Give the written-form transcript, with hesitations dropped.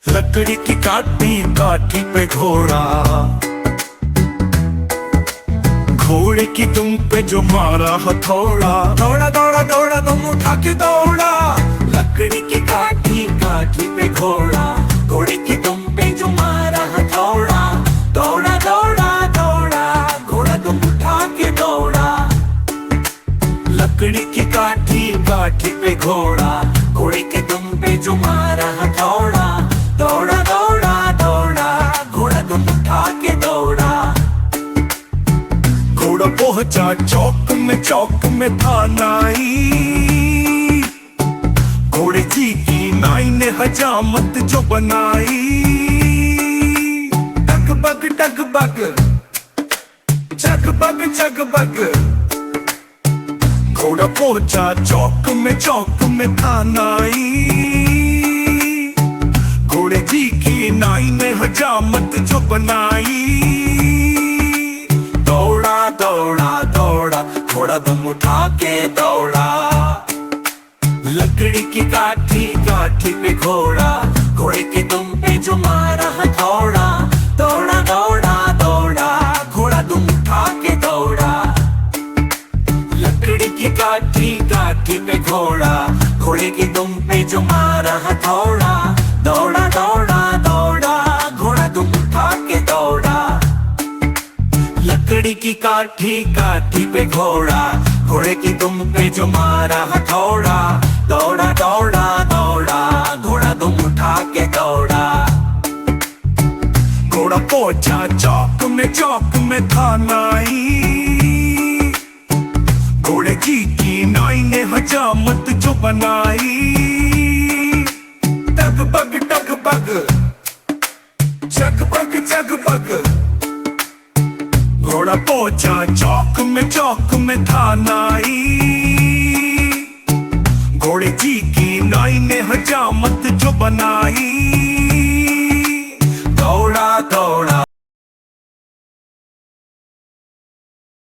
लकड़ी की काटी काठी पे घोड़ा, घोड़े की दुम पे जो मारा हथौड़ा, दौड़ा दौड़ा दौड़ा दुम उठा के दौड़ा। लकड़ी की काठी काठी पे घोड़ा, घोड़े की दुम पे जो मारा हथौड़ा, दौड़ा दौड़ा दौड़ा घोड़ा दुम उठा के दौड़ा। लकड़ी की काठी काठी पे घोड़ा, घोड़े के दुम पे जो मारा हथौड़ा, दौड़ा दौड़ा दौड़ा घोड़ा दुम उठा के दौड़ा। घोड़ा पहुंचा चौक में था नाई, घोड़े जी की नाई ने हजामत जो बनाई। डगबग डगबग जगबग जगबग, घोड़ा पहुंचा चौक में था नाई, घोड़े जी की नाई ने हजामत जो बनाई। दौड़ा दौड़ा दौड़ा घोड़ा दुम उठा के दौड़ा। लकड़ी की काठी काठी पे घोड़ा, घोड़े के दुम पे जो मारा हथौड़ा, दौड़ा दौड़ा दौड़ा घोड़ा दुम उठा के दौड़ा। लकड़ी की काठी काठी पे घोड़ा, घोड़े के दुम पे जो मारा हथौड़ा, दौड़ा दौड़ा दौड़ा घोड़ा दुम उठा के दौड़ा। लकड़ी की काठी काठी पे घोड़ा, घोड़े की दुम पे जो मारा हथौड़ा, दौड़ा दौड़ा दौड़ा घोड़ा दुम उठा के दौड़ा। घोड़ा पहुंचा चौक में था नाई, घोड़े जी की नाई ने हजामत जो बनाई। डगबग डगबग जगबग जगबग, घोड़ा पहुंचा चौक में था नाई, घोड़े जी की नाई ने हजामत जो बनाई।